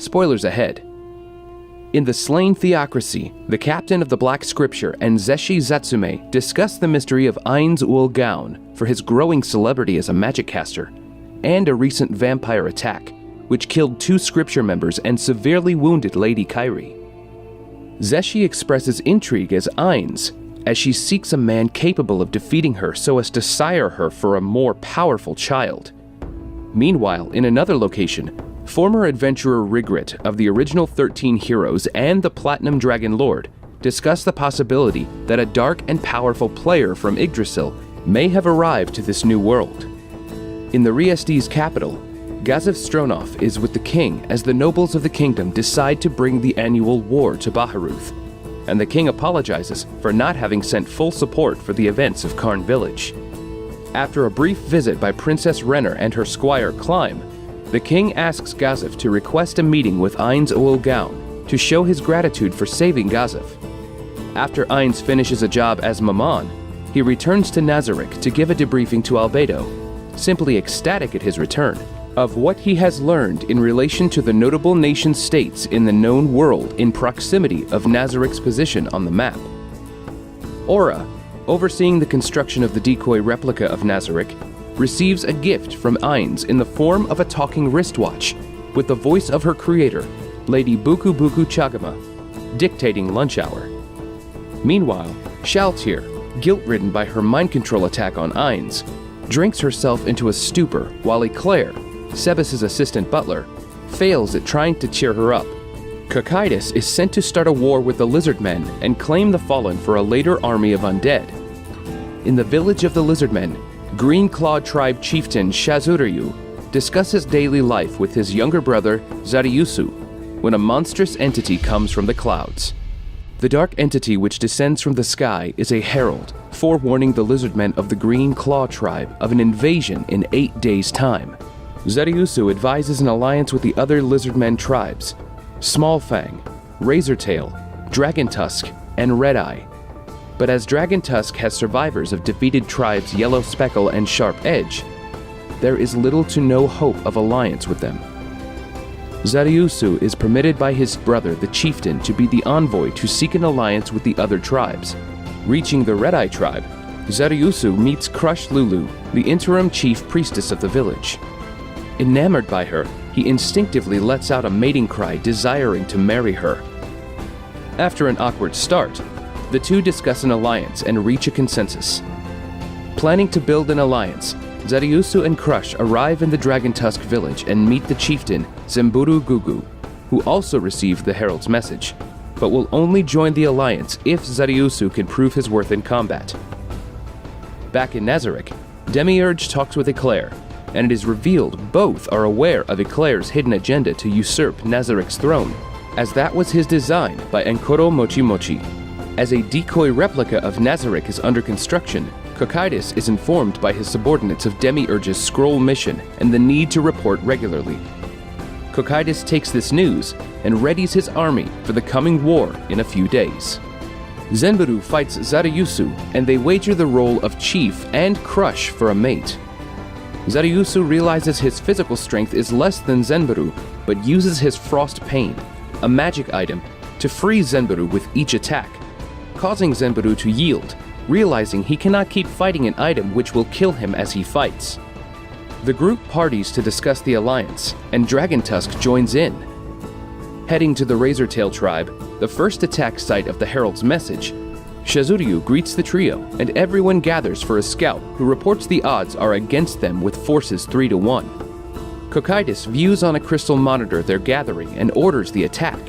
Spoilers ahead. In The Slain Theocracy, the captain of the Black Scripture and Zeshi Zatsume discuss the mystery of Ainz Ooal Gown for his growing celebrity as a magic caster, and a recent vampire attack, which killed 2 Scripture members and severely wounded Lady Kyrie. Zeshi expresses intrigue as Ainz, as she seeks a man capable of defeating her so as to sire her for a more powerful child. Meanwhile, in another location, former adventurer Rigrit of the original 13 Heroes and the Platinum Dragon Lord discuss the possibility that a dark and powerful player from Yggdrasil may have arrived to this new world. In the Riesti's capital, Gazif Stronov is with the king as the nobles of the kingdom decide to bring the annual war to Baharuth, and the king apologizes for not having sent full support for the events of Karn Village. After a brief visit by Princess Renner and her squire Climb, the king asks Gazif to request a meeting with Ainz Ooal Gown to show his gratitude for saving Gazif. After Ainz finishes a job as Maman, he returns to Nazarik to give a debriefing to Albedo, simply ecstatic at his return, of what he has learned in relation to the notable nation-states in the known world in proximity of Nazarik's position on the map. Aura, overseeing the construction of the decoy replica of Nazarik, receives a gift from Ainz in the form of a talking wristwatch, with the voice of her creator, Lady Buku Buku Chagama, dictating lunch hour. Meanwhile, Shaltir, guilt-ridden by her mind control attack on Ainz, drinks herself into a stupor while Eclair, Sebas's assistant butler, fails at trying to cheer her up. Cocytus is sent to start a war with the Lizardmen and claim the Fallen for a later army of undead. In the village of the Lizardmen, Green Clawed Tribe chieftain Shazuryu discusses daily life with his younger brother Zariusu when a monstrous entity comes from the clouds. The dark entity which descends from the sky is a herald, forewarning the Lizardmen of the Green Claw Tribe of an invasion in 8 days' time. Zariusu advises an alliance with the other Lizardmen tribes, Smallfang, Razortail, Dragon Tusk, and Red Eye. But as Dragon Tusk has survivors of defeated tribes Yellow Speckle and Sharp Edge, there is little to no hope of alliance with them. Zariusu is permitted by his brother the chieftain to be the envoy to seek an alliance with the other tribes. Reaching the Red Eye tribe, Zariusu meets Crush Lulu, the interim chief priestess of the village. Enamored by her, he instinctively lets out a mating cry desiring to marry her. After an awkward start, the two discuss an alliance and reach a consensus. Planning to build an alliance, Zariusu and Crush arrive in the Dragon Tusk village and meet the chieftain, Zemburu Gugu, who also received the herald's message, but will only join the alliance if Zariusu can prove his worth in combat. Back in Nazarik, Demiurge talks with Eclair, and it is revealed both are aware of Eclair's hidden agenda to usurp Nazarik's throne, as that was his design by Enkoro Mochi Mochi. As a decoy replica of Nazarik is under construction, Cocytus is informed by his subordinates of Demiurge's scroll mission and the need to report regularly. Cocytus takes this news and readies his army for the coming war in a few days. Zenburu fights Zariusu, and they wager the role of chief and Crush for a mate. Zariusu realizes his physical strength is less than Zenburu, but uses his Frost Pain, a magic item, to free Zenburu with each attack, causing Zenburu to yield, realizing he cannot keep fighting an item which will kill him as he fights. The group parties to discuss the alliance, and Dragon Tusk joins in. Heading to the Razortail tribe, the first attack site of the Herald's message, Shazuryu greets the trio, and everyone gathers for a scout who reports the odds are against them with forces 3-1. Cocytus views on a crystal monitor their gathering and orders the attack.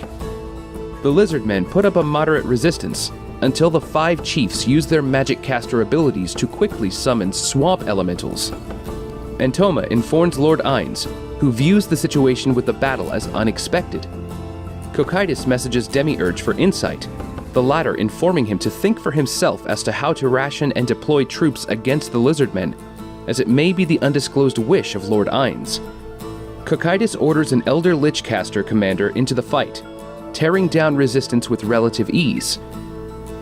The Lizardmen put up a moderate resistance until the 5 chiefs use their magic caster abilities to quickly summon swamp elementals. Antoma informs Lord Ainz, who views the situation with the battle as unexpected. Cocytus messages Demiurge for insight, the latter informing him to think for himself as to how to ration and deploy troops against the Lizardmen, as it may be the undisclosed wish of Lord Ainz. Cocytus orders an Elder Lich Caster commander into the fight, tearing down resistance with relative ease.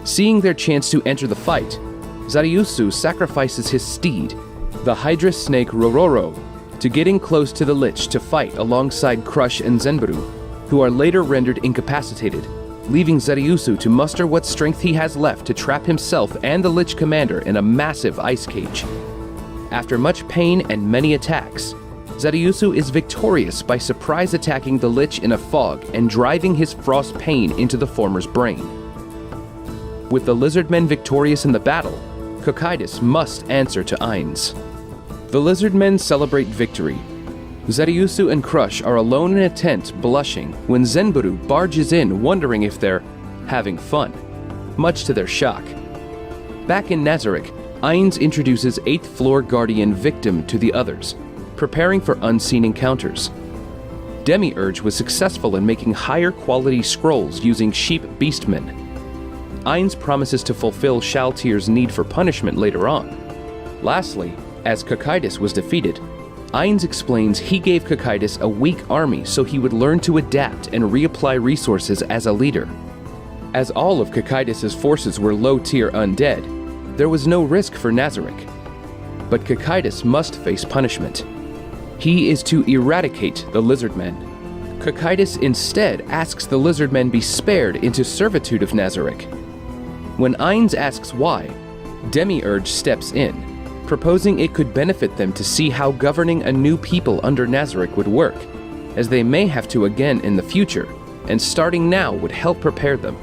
Seeing their chance to enter the fight, Zariusu sacrifices his steed, the Hydra Snake Rororo, to getting close to the Lich to fight alongside Crush and Zenburu, who are later rendered incapacitated, leaving Zetiusu to muster what strength he has left to trap himself and the Lich Commander in a massive ice cage. After much pain and many attacks, Zetiusu is victorious by surprise attacking the Lich in a fog and driving his frost pain into the former's brain. With the Lizardmen victorious in the battle, Cocytus must answer to Ainz. The Lizardmen celebrate victory. Zetiusu and Crush are alone in a tent, blushing, when Zenburu barges in, wondering if they're having fun, much to their shock. Back in Nazarik, Ainz introduces 8th floor guardian Victim to the others, preparing for unseen encounters. Demiurge was successful in making higher quality scrolls using sheep beastmen. Ainz promises to fulfill Shaltyr's need for punishment later on. Lastly, as Cocytus was defeated, Ainz explains he gave Cocytus a weak army so he would learn to adapt and reapply resources as a leader. As all of Cocytus's forces were low-tier undead, there was no risk for Nazarik. But Cocytus must face punishment. He is to eradicate the Lizardmen. Cocytus instead asks the Lizardmen be spared into servitude of Nazarik. When Ainz asks why, Demiurge steps in, proposing it could benefit them to see how governing a new people under Nazarik would work, as they may have to again in the future, and starting now would help prepare them.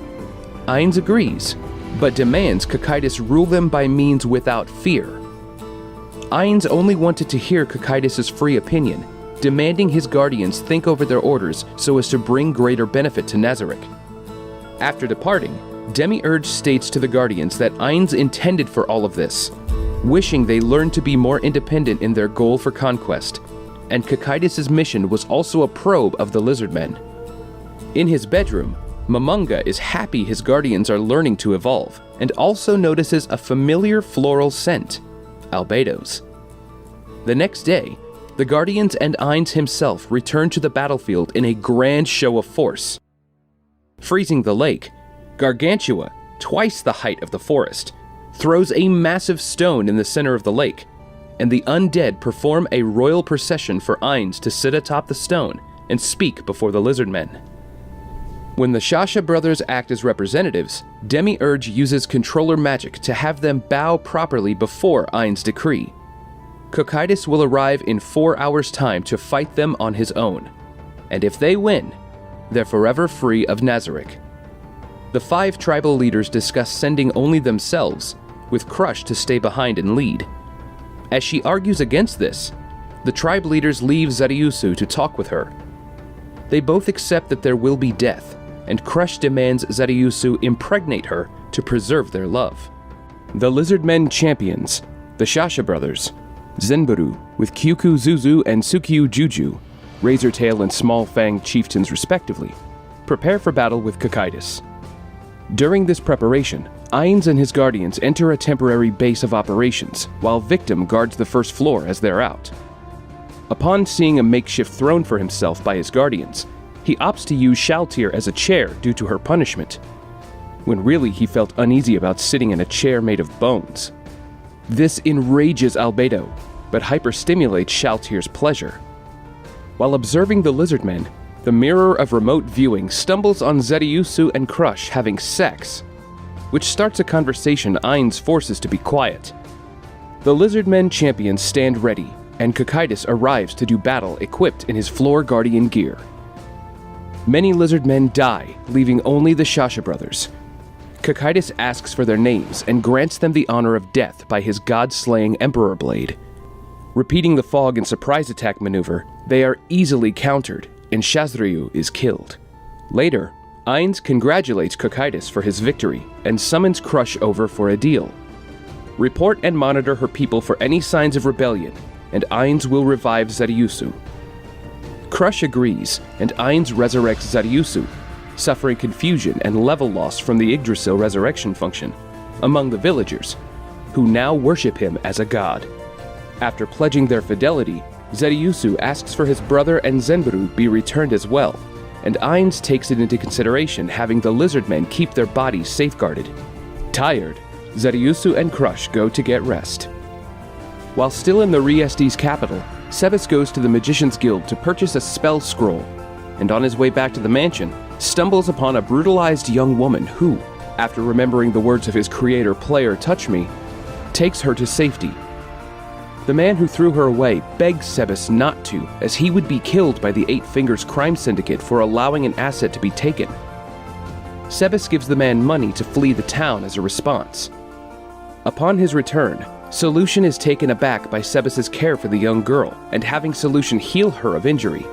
Ainz agrees, but demands Cocytus rule them by means without fear. Ainz only wanted to hear Cocytus's free opinion, demanding his guardians think over their orders so as to bring greater benefit to Nazarik. After departing, Demiurge states to the guardians that Ainz intended for all of this, wishing they learned to be more independent in their goal for conquest, and Cocytus's mission was also a probe of the Lizardmen. In his bedroom, Momonga is happy his guardians are learning to evolve, and also notices a familiar floral scent, albedos. The next day, the guardians and Ainz himself return to the battlefield in a grand show of force. Freezing the lake, Gargantua, twice the height of the forest, throws a massive stone in the center of the lake, and the undead perform a royal procession for Ainz to sit atop the stone and speak before the Lizardmen. When the Shasha brothers act as representatives, Demiurge uses controller magic to have them bow properly before Ainz' decree. Cocytus will arrive in 4 hours' time to fight them on his own, and if they win, they're forever free of Nazarik. The 5 tribal leaders discuss sending only themselves, with Crush to stay behind and lead. As she argues against this, the tribe leaders leave Zetiusu to talk with her. They both accept that there will be death, and Crush demands Zetiusu impregnate her to preserve their love. The Lizardmen champions, the Shasha brothers, Zenburu with Kyuku Zuzu and Tsukyu Juju, Razortail and Small Fang chieftains respectively, prepare for battle with Cocytus. During this preparation, Ainz and his guardians enter a temporary base of operations, while Victim guards the first floor as they're out. Upon seeing a makeshift throne for himself by his guardians, he opts to use Shaltyr as a chair due to her punishment, when really he felt uneasy about sitting in a chair made of bones. This enrages Albedo, but hyperstimulates Shaltyr's pleasure. While observing the Lizardmen, the mirror of remote viewing stumbles on Zetiusu and Crush having sex, which starts a conversation Ainz forces to be quiet. The Lizardmen champions stand ready, and Cocytus arrives to do battle equipped in his Floor Guardian gear. Many Lizardmen die, leaving only the Shasha brothers. Cocytus asks for their names and grants them the honor of death by his god-slaying Emperor Blade. Repeating the fog and surprise attack maneuver, they are easily countered, and Shazryu is killed. Later, Ainz congratulates Cocytus for his victory and summons Crush over for a deal. Report and monitor her people for any signs of rebellion, and Ainz will revive Zetiusu. Crush agrees, and Ainz resurrects Zetiusu, suffering confusion and level loss from the Yggdrasil resurrection function among the villagers, who now worship him as a god. After pledging their fidelity, Zetiusu asks for his brother and Zenburu be returned as well, and Ainz takes it into consideration having the Lizardmen keep their bodies safeguarded. Tired, Zetiusu and Crush go to get rest. While still in the Riestes capital, Sebas goes to the Magician's Guild to purchase a spell scroll. and on his way back to the mansion, stumbles upon a brutalized young woman who, after remembering the words of his creator player Touch Me, takes her to safety. The man who threw her away begs Sebas not to, as he would be killed by the Eight Fingers crime syndicate for allowing an asset to be taken. Sebas gives the man money to flee the town as a response. Upon his return, Solution is taken aback by Sebas' care for the young girl and having Solution heal her of injury.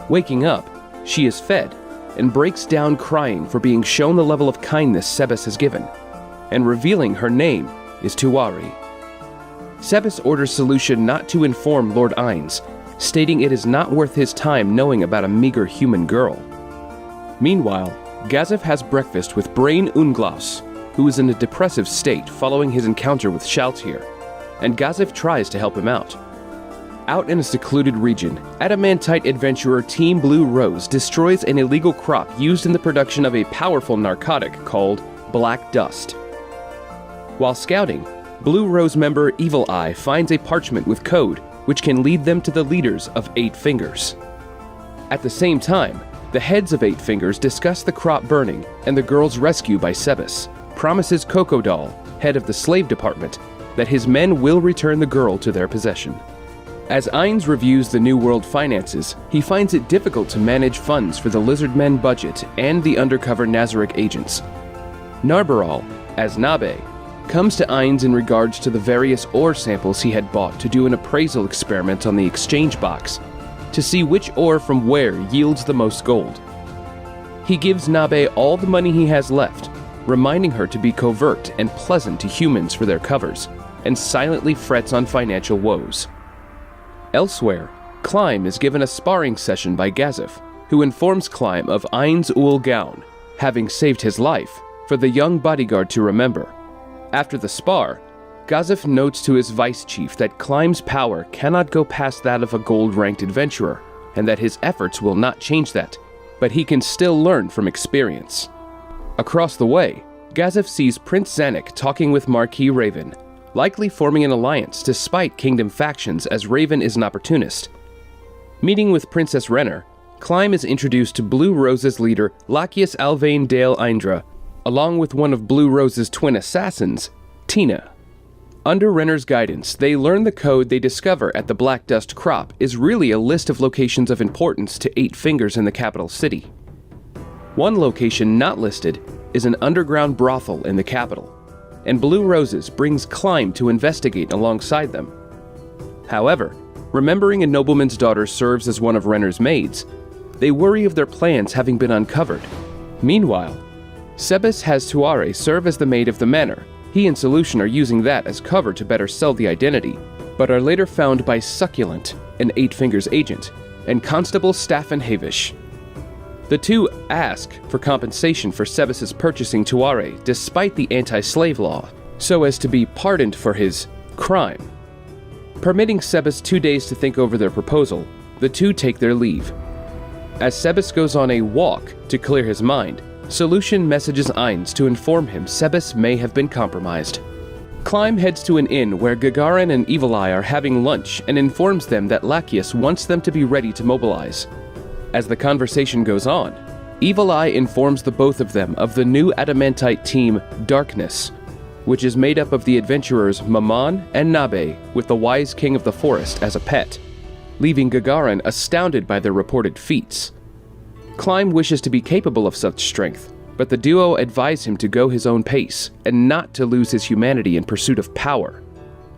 Waking up, she is fed and breaks down crying for being shown the level of kindness Sebas has given, and revealing her name is Tuari. Sebas orders Solution not to inform Lord Ainz, stating it is not worth his time knowing about a meager human girl. Meanwhile, Gazif has breakfast with Brain Unglaus, who is in a depressive state following his encounter with Shaltir, and Gazif tries to help him out. Out in a secluded region, adamantite adventurer Team Blue Rose destroys an illegal crop used in the production of a powerful narcotic called Black Dust. While scouting, Blue Rose member Evil Eye finds a parchment with code which can lead them to the leaders of Eight Fingers. At the same time, the heads of Eight Fingers discuss the crop burning and the girl's rescue by Sebas, promises Coco Doll, head of the slave department, that his men will return the girl to their possession. As Ainz reviews the New World finances, he finds it difficult to manage funds for the Lizardmen budget and the undercover Nazarick agents. Narbaral, as Nabe, comes to Ainz in regards to the various ore samples he had bought to do an appraisal experiment on the exchange box, to see which ore from where yields the most gold. He gives Nabe all the money he has left, reminding her to be covert and pleasant to humans for their covers, and silently frets on financial woes. Elsewhere, Climb is given a sparring session by Gazif, who informs Climb of Ainz Ooal Gown, having saved his life, for the young bodyguard to remember. After the spar, Gazif notes to his vice chief that Climb's power cannot go past that of a gold-ranked adventurer, and that his efforts will not change that, but he can still learn from experience. Across the way, Gazif sees Prince Zanuck talking with Marquis Raven, likely forming an alliance despite kingdom factions as Raven is an opportunist. Meeting with Princess Renner, Climb is introduced to Blue Rose's leader Lachius Alvain Dale Indra, along with one of Blue Rose's twin assassins, Tina. Under Renner's guidance, they learn the code they discover at the Black Dust crop is really a list of locations of importance to Eight Fingers in the capital city. One location not listed is an underground brothel in the capital, and Blue Roses brings Climb to investigate alongside them. However, remembering a nobleman's daughter serves as one of Renner's maids, they worry of their plans having been uncovered. Meanwhile, Sebas has Tuare serve as the maid of the manor. He and Solution are using that as cover to better sell the identity, but are later found by Succulent, an Eight Fingers agent, and Constable Staffan Havish. The two ask for compensation for Sebas' purchasing Tuare despite the anti-slave law, so as to be pardoned for his crime. Permitting Sebas 2 days to think over their proposal, the two take their leave. As Sebas goes on a walk to clear his mind, Solution messages Ainz to inform him Sebas may have been compromised. Climb heads to an inn where Gagarin and Evil Eye are having lunch and informs them that Lachius wants them to be ready to mobilize. As the conversation goes on, Evil Eye informs the both of them of the new adamantite team, Darkness, which is made up of the adventurers Maman and Nabe with the Wise King of the Forest as a pet, leaving Gagarin astounded by their reported feats. Climb wishes to be capable of such strength, but the duo advise him to go his own pace and not to lose his humanity in pursuit of power.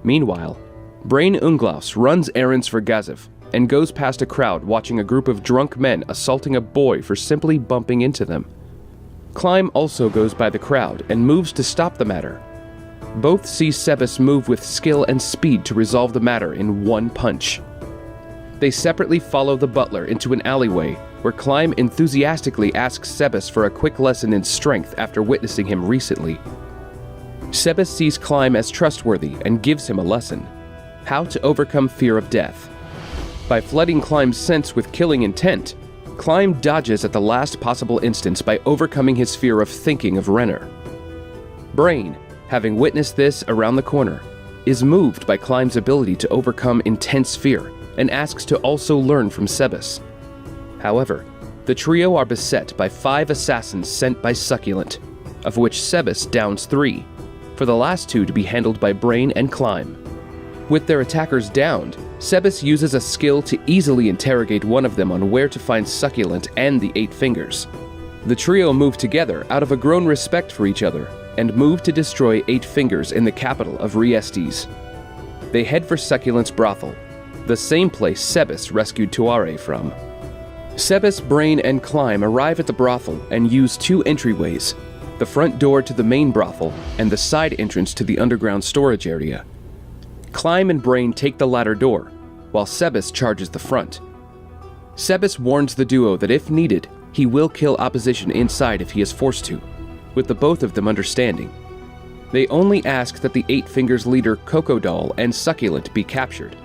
Meanwhile, Brain Unglaus runs errands for Gazif and goes past a crowd watching a group of drunk men assaulting a boy for simply bumping into them. Climb also goes by the crowd and moves to stop the matter. Both see Sebas move with skill and speed to resolve the matter in one punch. They separately follow the butler into an alleyway where Climb enthusiastically asks Sebas for a quick lesson in strength after witnessing him recently. Sebas sees Climb as trustworthy and gives him a lesson: how to overcome fear of death. By flooding Climb's sense with killing intent, Climb dodges at the last possible instance by overcoming his fear of thinking of Renner. Brain, having witnessed this around the corner, is moved by Climb's ability to overcome intense fear and asks to also learn from Sebas. However, The trio are beset by 5 assassins sent by Succulent, of which Sebas downs 3, for the last 2 to be handled by Brain and Climb. With their attackers downed, Sebas uses a skill to easily interrogate one of them on where to find Succulent and the 8 Fingers. The trio move together out of a grown respect for each other, and move to destroy 8 Fingers in the capital of Riestes. They head for Succulent's brothel, the same place Sebas rescued Tuare from. Sebas, Brain, and Climb arrive at the brothel and use 2 entryways, the front door to the main brothel and the side entrance to the underground storage area. Climb and Brain take the latter door, while Sebas charges the front. Sebas warns the duo that if needed, he will kill opposition inside if he is forced to, with the both of them understanding. They only ask that the 8 Fingers leader Crocodile and Succulent be captured.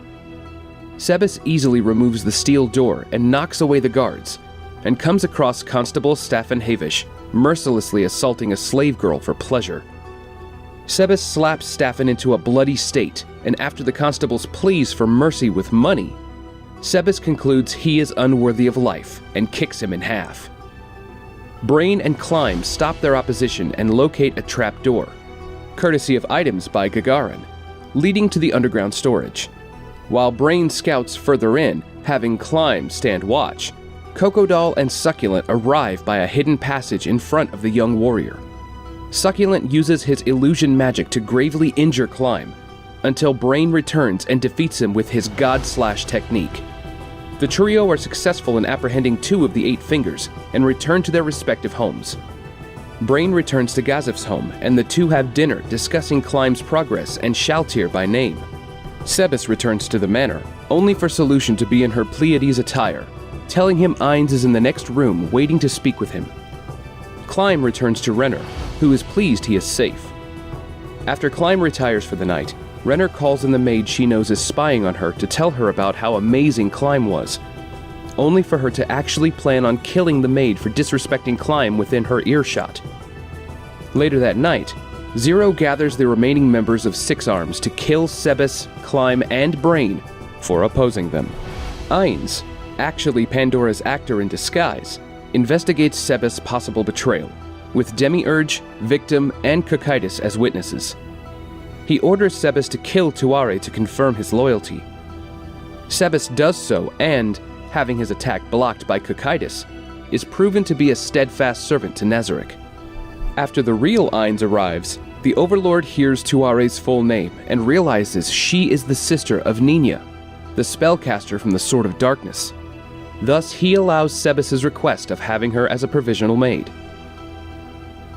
Sebas easily removes the steel door and knocks away the guards, and comes across Constable Staffan Havish mercilessly assaulting a slave girl for pleasure. Sebas slaps Staffan into a bloody state, and after the constable's pleas for mercy with money, Sebas concludes he is unworthy of life and kicks him in half. Brain and Climb stop their opposition and locate a trap door, courtesy of items by Gagarin, leading to the underground storage. While Brain scouts further in, having Climb stand watch, Crocodile and Succulent arrive by a hidden passage in front of the young warrior. Succulent uses his illusion magic to gravely injure Climb, until Brain returns and defeats him with his God-slash technique. The trio are successful in apprehending 2 of the 8 Fingers and return to their respective homes. Brain returns to Gazif's home, and the 2 have dinner discussing Climb's progress and Shaltir by name. Sebas returns to the manor, only for Solution to be in her Pleiades attire, telling him Ainz is in the next room waiting to speak with him. Climb returns to Renner, who is pleased he is safe. After Climb retires for the night, Renner calls in the maid she knows is spying on her to tell her about how amazing Climb was, only for her to actually plan on killing the maid for disrespecting Climb within her earshot. Later that night, Zero gathers the remaining members of Six Arms to kill Sebas, Climb, and Brain for opposing them. Ainz, actually Pandora's actor in disguise, investigates Sebas' possible betrayal, with Demiurge, Victim, and Cocytus as witnesses. He orders Sebas to kill Tuare to confirm his loyalty. Sebas does so and, having his attack blocked by Cocytus, is proven to be a steadfast servant to Nazarik. After the real Ainz arrives, the Overlord hears Tuare's full name and realizes she is the sister of Nina, the spellcaster from the Sword of Darkness. Thus, he allows Sebas' request of having her as a provisional maid.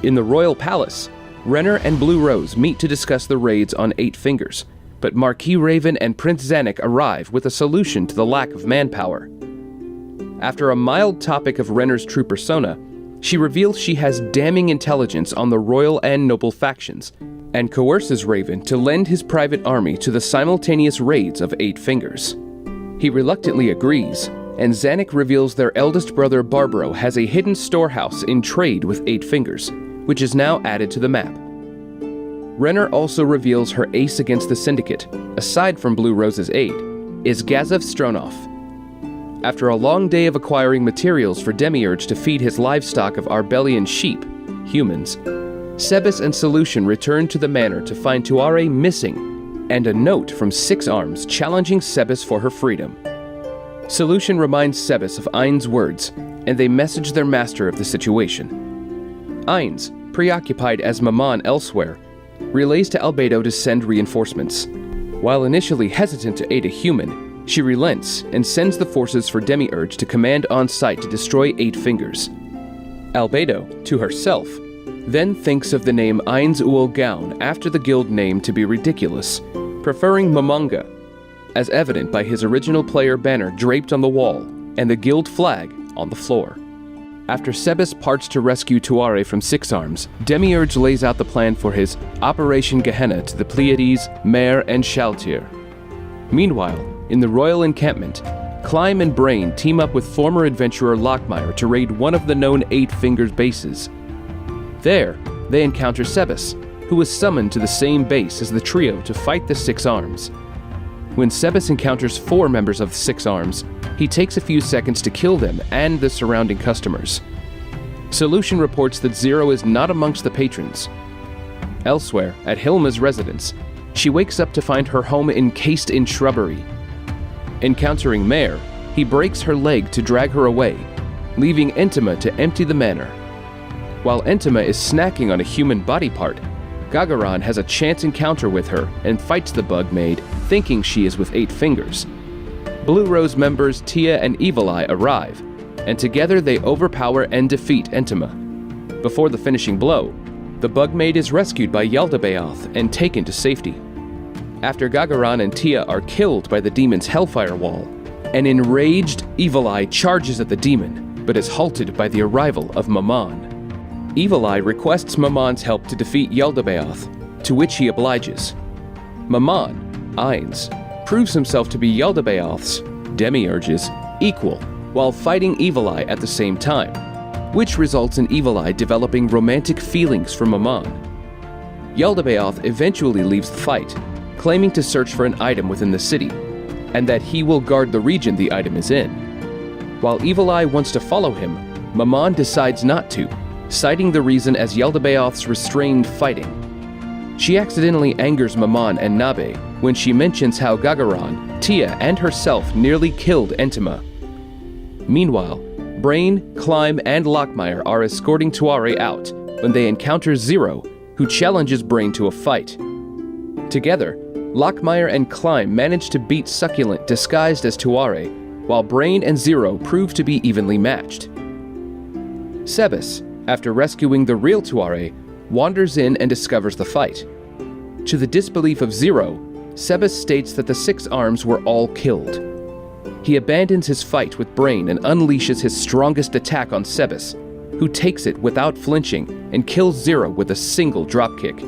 In the royal palace, Renner and Blue Rose meet to discuss the raids on 8 Fingers, but Marquis Raven and Prince Zanuck arrive with a solution to the lack of manpower. After a mild topic of Renner's true persona, she reveals she has damning intelligence on the royal and noble factions, and coerces Raven to lend his private army to the simultaneous raids of 8 Fingers. He reluctantly agrees, and Zanuck reveals their eldest brother Barbaro has a hidden storehouse in trade with 8 Fingers, which is now added to the map. Renner also reveals her ace against the Syndicate, aside from Blue Rose's aid, is Gazif Stronov. After a long day of acquiring materials for Demiurge to feed his livestock of Arbelian sheep, humans, Sebas and Solution return to the manor to find Tuare missing, and a note from Six Arms challenging Sebas for her freedom. Solution reminds Sebas of Ainz's words, and they message their master of the situation. Ainz, preoccupied as Maman elsewhere, relays to Albedo to send reinforcements. While initially hesitant to aid a human, she relents and sends the forces for Demiurge to command on site to destroy 8 Fingers. Albedo, to herself, then thinks of the name Ainz Ooal Gown after the guild name to be ridiculous, preferring Momonga, as evident by his original player banner draped on the wall and the guild flag on the floor. After Sebas parts to rescue Tuare from Six Arms, Demiurge lays out the plan for his Operation Gehenna to the Pleiades, Mare, and Shaltir. Meanwhile, in the royal encampment, Climb and Brain team up with former adventurer Lockmire to raid one of the known 8 Fingers bases. There, they encounter Sebas, who was summoned to the same base as the trio to fight the Six Arms. When Sebas encounters 4 members of the Six Arms, he takes a few seconds to kill them and the surrounding customers. Solution reports that Zero is not amongst the patrons. Elsewhere, at Hilma's residence, she wakes up to find her home encased in shrubbery. Encountering Mare, he breaks her leg to drag her away, leaving Entima to empty the manor. While Entima is snacking on a human body part, Gagaran has a chance encounter with her and fights the bug maid, thinking she is with 8 fingers. Blue Rose members Tia and Evil Eye arrive, and together they overpower and defeat Entima. Before the finishing blow, the bug maid is rescued by Yaldabaoth and taken to safety. After Gagaran and Tia are killed by the demon's Hellfire Wall, an enraged Evil Eye charges at the demon, but is halted by the arrival of Maman. Evil Eye requests Maman's help to defeat Yaldabaoth, to which he obliges. Maman, Ainz, proves himself to be Yaldabaoth's, Demiurge's, equal, while fighting Evil Eye at the same time, which results in Evil Eye developing romantic feelings for Maman. Yaldabaoth eventually leaves the fight, claiming to search for an item within the city, and that he will guard the region the item is in. While Evil Eye wants to follow him, Maman decides not to, citing the reason as Yaldabaoth's restrained fighting. She accidentally angers Maman and Nabe when she mentions how Gagaran, Tia, and herself nearly killed Entima. Meanwhile, Brain, Climb, and Lockmire are escorting Tuare out when they encounter Zero, who challenges Brain to a fight. Together, Lockmire and Climb manage to beat Succulent disguised as Tuare, while Brain and Zero prove to be evenly matched. Sebas, after rescuing the real Tuare, wanders in and discovers the fight. To the disbelief of Zero, Sebas states that the Six Arms were all killed. He abandons his fight with Brain and unleashes his strongest attack on Sebas, who takes it without flinching and kills Zero with a single dropkick.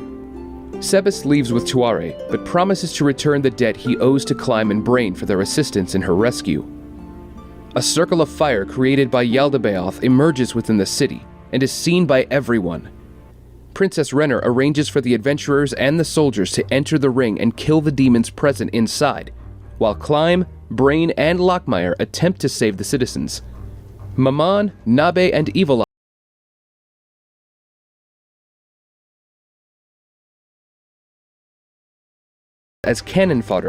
Sebas leaves with Tuare, but promises to return the debt he owes to Climb and Brain for their assistance in her rescue. A circle of fire created by Yaldabaoth emerges within the city, and is seen by everyone. Princess Renner arranges for the adventurers and the soldiers to enter the ring and kill the demons present inside, while Climb, Brain, and Lockmire attempt to save the citizens. Maman, Nabe, and Evil Eye as cannon fodder